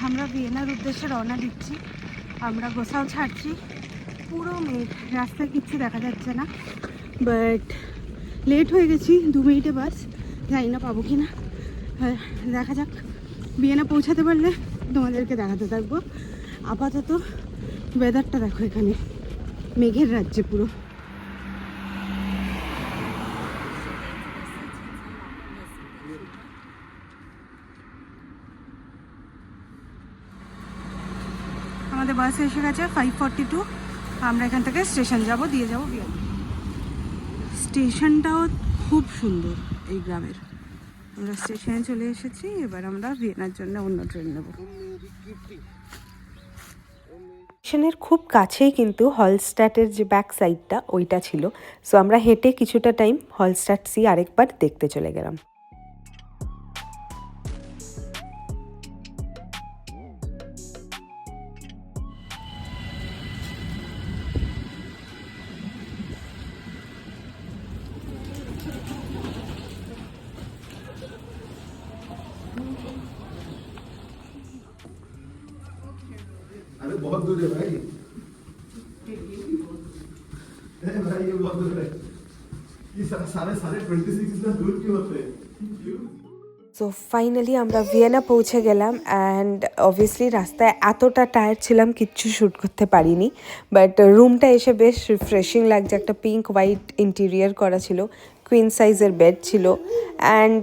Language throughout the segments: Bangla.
আমরা ভিয়েনার উদ্দেশ্যে রওনা দিচ্ছি। আমরা গোসাও ছাড়ছি, পুরো মেঘ, রাস্তায় কিচ্ছু দেখা যাচ্ছে না। বাট লেট হয়ে গেছি, 2 মিনিটে বাস, জানি না পাবো কি না। দেখা যাক, ভিয়েনা পৌঁছাতে পারলে তোমাদেরকে দেখাতে থাকবো। আপাতত ওয়েদারটা দেখো, এখানে মেঘের রাজ্যে পুরো। আমাদের বাস এসে গেছে 5:42। আমরা এখান থেকে স্টেশন যাব, দিয়ে যাব ভিয়েনা। স্টেশনটাও খুব সুন্দর এই গ্রামের। আমরা স্টেশনে চলে এসেছি, এবার আমরা ভিয়েনার জন্য অন্য ট্রেন নেব। স্টেশনের খুব কাছেই কিন্তু হলস্ট্যাটের যে ব্যাক সাইডটা ওইটা ছিল। সো আমরা হেঁটে কিছুটা টাইম হলস্ট্যাট সি আরেকবার দেখতে চলে গেলাম। अरे बहुत दूर है भाई, भाई ये बहुत दूर है। ये सारे 26 इतना दूर क्यों होते हैं? সো ফাইনালি আমরা ভিয়েনা পৌঁছে গেলাম অ্যান্ড অবভিয়াসলি রাস্তায় এতটা টায়ার্ড ছিলাম, কিচ্ছু শ্যুট করতে পারিনি। বাট রুমটা এসে বেশ রিফ্রেশিং লাগছে, একটা পিঙ্ক হোয়াইট ইন্টেরিয়ার করা ছিল, কুইন সাইজের বেড ছিল অ্যান্ড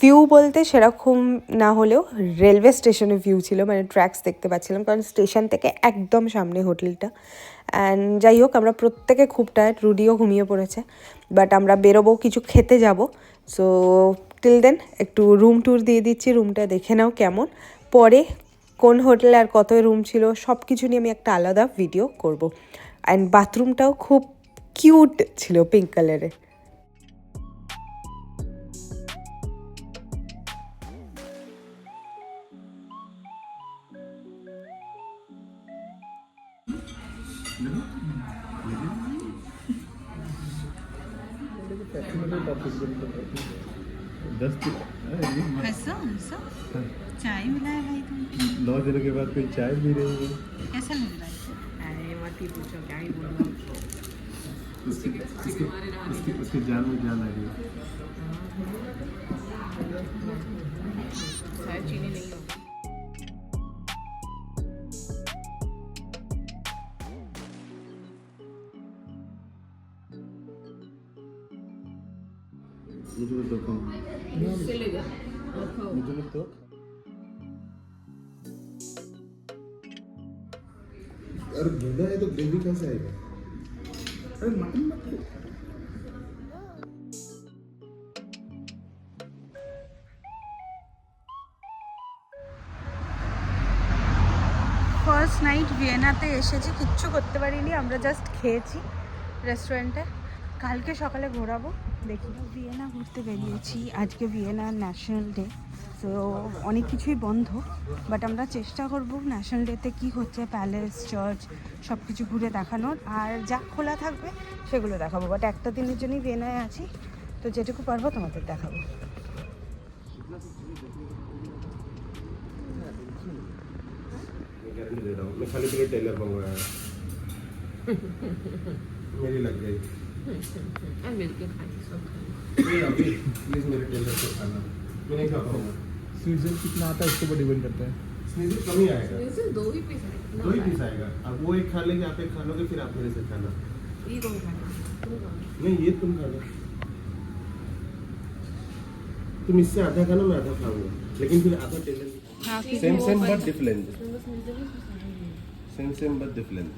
ভিউ বলতে সেরকম না হলেও রেলওয়ে স্টেশনের ভিউ ছিল, মানে ট্র্যাকস দেখতে পাচ্ছিলাম, কারণ স্টেশন থেকে একদম সামনে হোটেলটা। অ্যান্ড যাই হোক, আমরা প্রত্যেকে খুব টায়ার্ড, রুডিও ঘুমিয়ে পড়েছে, বাট আমরা বেরোবো, কিছু খেতে যাব। সো টিল দেন একটু রুম ট্যুর দিয়ে দিচ্ছি, রুমটা দেখে নাও কেমন। পরে কোন হোটেলে আর কত রুম ছিল সব কিছু নিয়ে আমি একটা আলাদা ভিডিও করব। অ্যান্ড বাথরুমটাও খুব কিউট ছিল, পিঙ্ক কালারের। ऐसा चाय मिला है भाई तुम? 9 दिनों के बाद कोई चाय पी रही है। कैसा लग रहा है? अरे मत ही पूछो, क्या ही बोलूं। उसकी जान में जान आ गई। शायद चीनी नहीं हो। मुझे तो दो मुझे तो अरे भुना है तो ग्रेवी कैसे आएगा? अरे मटन मत लो। ফার্স্ট নাইট ভিয়েনাতে এসেছি, কিচ্ছু করতে পারিনি, আমরা জাস্ট খেয়েছি রেস্টুরেন্টে। কালকে সকালে ঘোরাবো, দেখি। ভিয়েনা ঘুরতে বেরিয়েছি, আজকে ভিয়েনা ন্যাশনাল ডে, তো অনেক কিছুই বন্ধ, বাট আমরা চেষ্টা করব ন্যাশনাল ডেতে কী হচ্ছে, প্যালেস, চার্চ সব কিছু ঘুরে দেখানোর, আর যা খোলা থাকবে সেগুলো দেখাবো। বাট একটা দিনের জন্যই ভিয়েনায় আছি, তো যেটুকু পারবো তোমাদের দেখাবো। गारंटी दे रहा हूँ, मैं खाली के लिए टेलर मंगवाया है। मेरी लग गई। अभी प्लीज मेरे टेलर को खाना, मैं नहीं खा पाऊंगा। स्नीजल कितना आता है इसके ऊपर डिपेंड करता है। स्नीजल कम ही आएगा, दो ही पीस आएगा। अब वो एक खा लेंगे, आप एक खा लोगे, फिर आप मेरे से खाना। ये कौन खाना? नहीं ये तुम खाना, तुम इससे आधा खाना, मैं आधा खाऊंगा, लेकिन फिर आधा tailor. Same but different, same but different.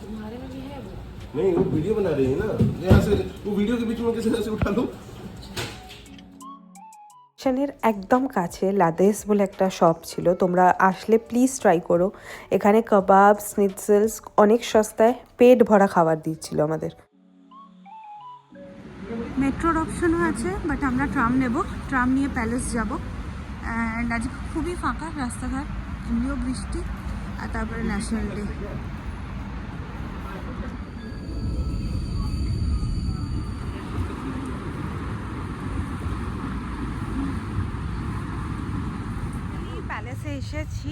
तुम्हारे में भी है वो? नहीं वो वीडियो बना रही है ना, यहाँ से वो वीडियो के बीच में कैसे ऐसे उठा लो। স্টেশনের একদম কাছে লাদেস বলে একটা শপ ছিল, তোমরা আসলে প্লিজ ট্রাই করো। এখানে কাবাব, স্নিটজেলস অনেক সস্তায় পেট ভরা খাবার দিচ্ছিল আমাদের। মেট্রোর অপশনও আছে, বাট আমরা ট্রাম নেব, ট্রাম নিয়ে প্যালেস যাব। অ্যান্ড আজ খুবই ফাঁকা রাস্তাঘাট, এমনিও বৃষ্টি, আর তারপরে ন্যাশনাল ডে। এসেছি,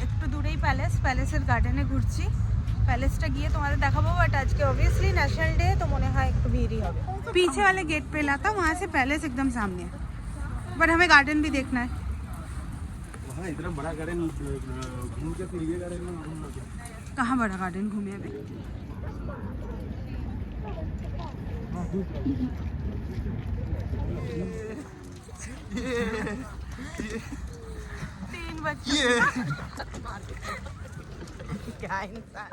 একটু দূরেই প্যালেসের গার্ডেনে ঘুরছি। প্যালেসটা গিয়ে তোমাদের দেখাবো, বাট আজকে ऑब्वियसली नेशनल डे तो মনে হয় একটু ভিড়ই হবে। पीछे वाले गेट पे लाता, वहाँ से पैलेस एकदम सामने है, बट हमें गार्डन भी देखना है। वहाँ इतना बड़ा गार्डन घूम के फिर ये गार्डन में घूमना क्या? कहाँ बड़ा गार्डन घूमे अभी? तीन बच्चे क्या इंसान।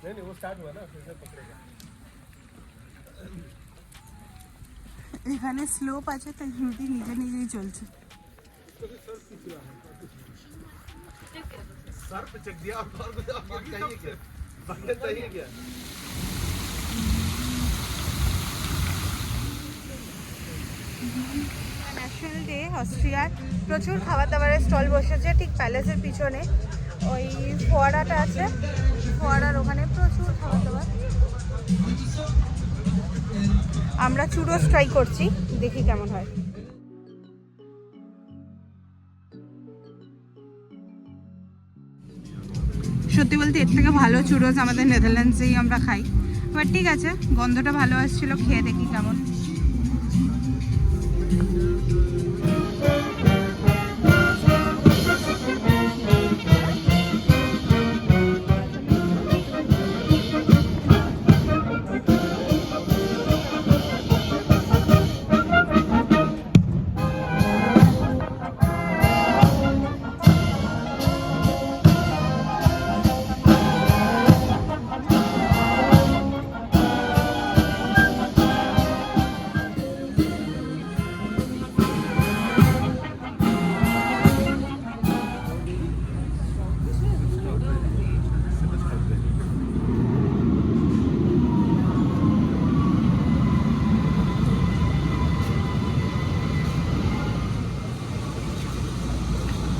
नहीं वो स्टार्ट हुआ ना, फिर से पकड़ेगा। এখানে স্লোপ আছে, তাই হুমটি নিজে নিজেই চলছে। सर पे चेक दिया और कुछ चाहिए क्या? बकेट चाहिए क्या? ন্যাশনাল ডে অস্ট্রিয়ার প্রচুর খাবার দাবারের স্টল বসেছে ঠিক প্যালেসের পিছনে, ওই ফোয়ারাটা আছে, ফোয়ারার ওখানে প্রচুর খাবার দাবার। আমরা চুরোস ট্রাই করছি, দেখি কেমন হয়। সত্যি বলতে এর থেকে ভালো চুরোস আমাদের নেদারল্যান্ডসেই আমরা খাই, বাট ঠিক আছে, গন্ধটা ভালো আসছিল, খেয়ে দেখি কেমন।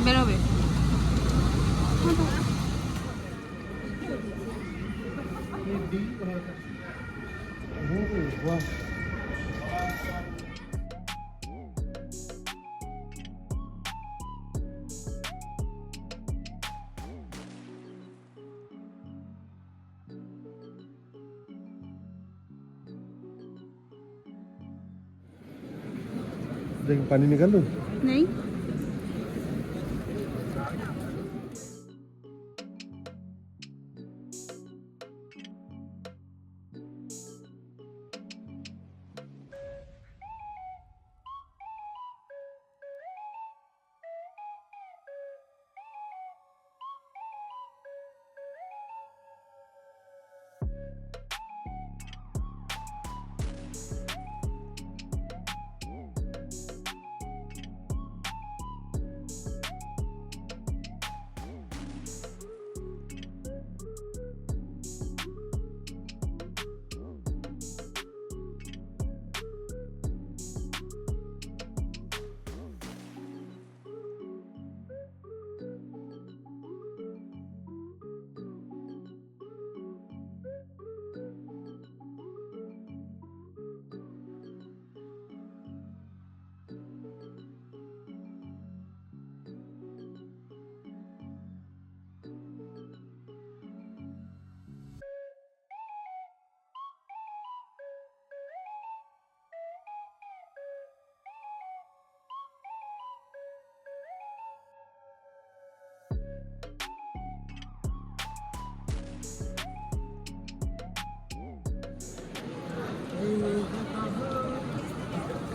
বেরোবে देख पानी निकल लूं? नहीं।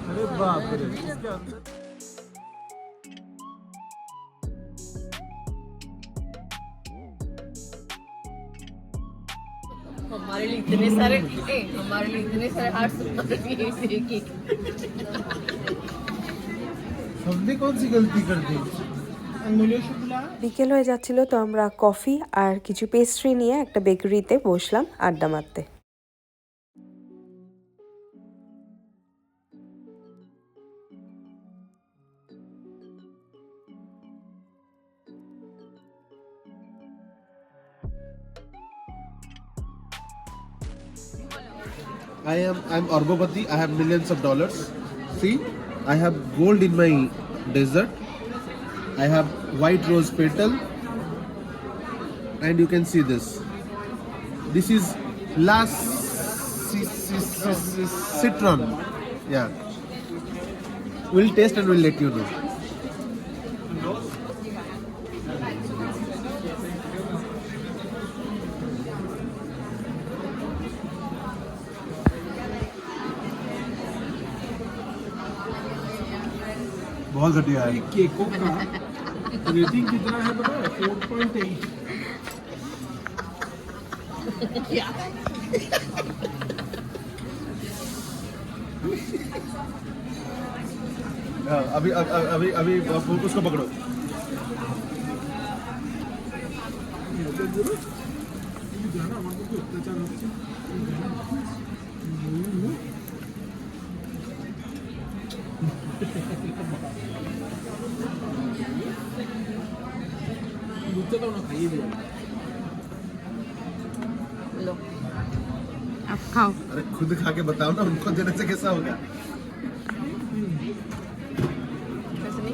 अरे बाप रे, इसके अंदर हमारे लिए इतने सारे हमारे लिए इतने सारे हार्ट हमने कौन सी गलती कर दी? বিকেল হয়ে যাচ্ছিল, তো আমরা কফি আর কিছু পেস্ট্রি নিয়ে একটা বেকারিতে বসলাম আড্ডা মারতে। I'm Orbopati. I have millions of dollars. See, I have gold in my desert. I have white rose petal, and you can see this. This is last citron. Yeah. We'll taste and we'll let you know. बहुत घटिया है। केकों का रेटिंग कितना है पता है? 4.8। अभी अभी अभी उसको पकड़ो। मुझसे तो ना खाइए भी। लो अब खाओ। अरे खुद खा के बताओ ना, उनको देने से कैसा होगा?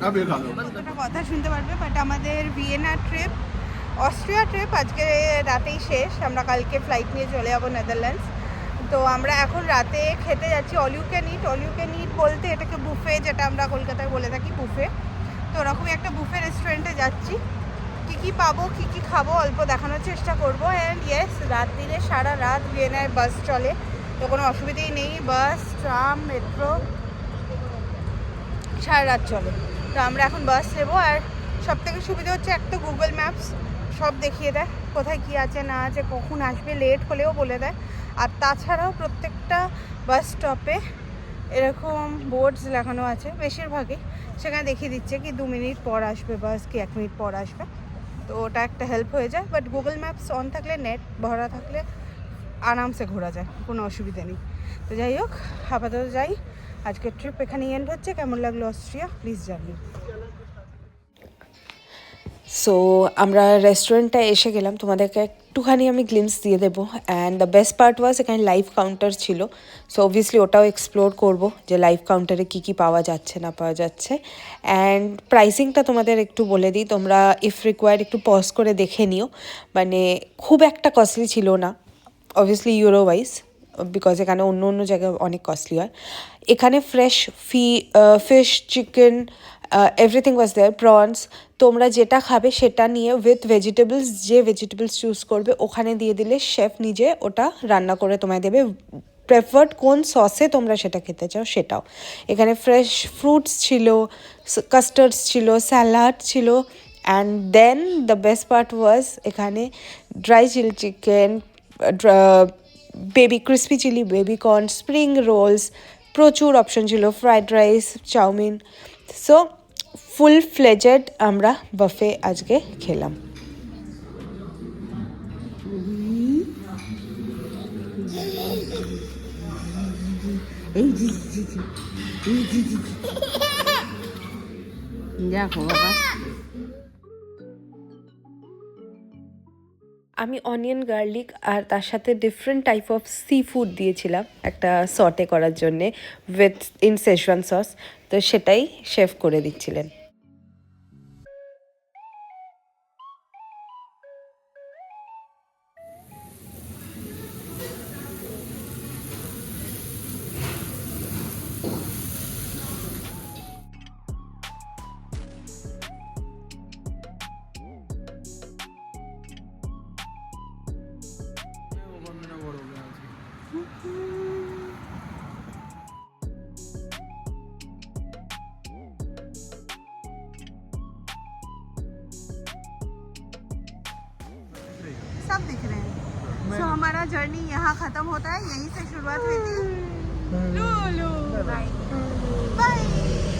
अब ये खा लो। একটা কথা শুনতে পারবে, বাট আমাদের ভিয়েনা ট্রিপ, অস্ট্রিয়া ট্রিপ আজকে রাতেই শেষ। আমরা কালকে ফ্লাইট নিয়ে চলে যাবো নেদারল্যান্ডস। তো আমরা এখন রাতে খেতে যাচ্ছি all you can eat. All you can eat বলতে এটাকে বুফে, যেটা আমরা কলকাতায় বলে থাকি বুফে। তো ওরকমই একটা বুফে রেস্টুরেন্টে যাচ্ছি। কী কী পাবো, কী কী খাবো অল্প দেখানোর চেষ্টা করবো। অ্যান্ড ইয়েস, রাত দিনে সারা রাত ভিয়েনায় বাস চলে, তো কোনো অসুবিধাই নেই। বাস, ট্রাম, মেট্রো সারা রাত চলে। তো আমরা এখন বাস নেবো। আর সবথেকে সুবিধা হচ্ছে একটা গুগল ম্যাপস সব দেখিয়ে দেয়, কোথায় কী আছে না আছে, কখন আসবে, লেট হলেও বলে দেয়। আর তাছাড়াও প্রত্যেকটা বাস স্টপে এরকম বোর্ডস লাগানো আছে বেশিরভাগই, সেখানে দেখিয়ে দিচ্ছে কি 2 মিনিট পর আসবে বাস, কি 1 মিনিট পর আসবে। তো ওটা একটা হেল্প হয়ে যায়। বাট গুগল ম্যাপস অন থাকলে, নেট ভরা থাকলে আরামসে ঘোরা যায়, কোনো অসুবিধা নেই। তো যাই হোক, আপাতত যাই। আজকের ট্রিপ এখানেই এন্ড হচ্ছে। কেমন লাগলো অস্ট্রিয়া প্লিজ জানিও। সো আমরা রেস্টুরেন্টটা এসে গেলাম, তোমাদেরকে একটুখানি আমি গ্লিমস দিয়ে দেবো। And the best part was এখানে লাইভ কাউন্টার ছিল। সো অবভিয়াসলি ওটাও এক্সপ্লোর করবো যে লাইভ কাউন্টারে কী কী পাওয়া যাচ্ছে না পাওয়া যাচ্ছে। অ্যান্ড প্রাইসিংটা তোমাদের একটু বলে দিই, তোমরা ইফ রিকোয়ার্ড একটু পজ করে দেখে নিও। মানে খুব একটা কস্টলি ছিল না, অবভিয়াসলি ইউরো ওয়াইজ, বিকজ এখানে অন্য অন্য জায়গায় অনেক কস্টলি হয়। এখানে fresh fish, chicken, everything was there, prawns. তোমরা যেটা খাবে সেটা নিয়ে উইথ ভেজিটেবলস, যে ভেজিটেবলস চুজ করবে ওখানে দিয়ে দিলে শেফ নিজে ওটা রান্না করে তোমায় দেবে। প্রেফার্ড কোন সসে তোমরা সেটা খেতে চাও সেটাও। এখানে ফ্রেশ ফ্রুটস ছিল, কাস্টার্ডস ছিল, স্যালাড ছিল। And then the best part was এখানে dry chilli chicken, baby crispy chilli, baby corn, spring rolls, প্রচুর অপশন ছিল, fried rice, chowmein. So full fledged আমরা বাফে আজকে খেলাম। দেখো বাবা, আমি অনিয়ন গার্লিক আর তার সাথে different type of sea food দিয়েছিলাম একটা সটে করার জন্যে উইথ ইন শেজওয়ান সস। তো সেটাই শেফ করে দিচ্ছিলেন। सब दिख रहे हैं। सो हमारा जर्नी यहाँ खत्म होता है, यहीं से शुरुआत हुई थी। लूलू बाय बाय।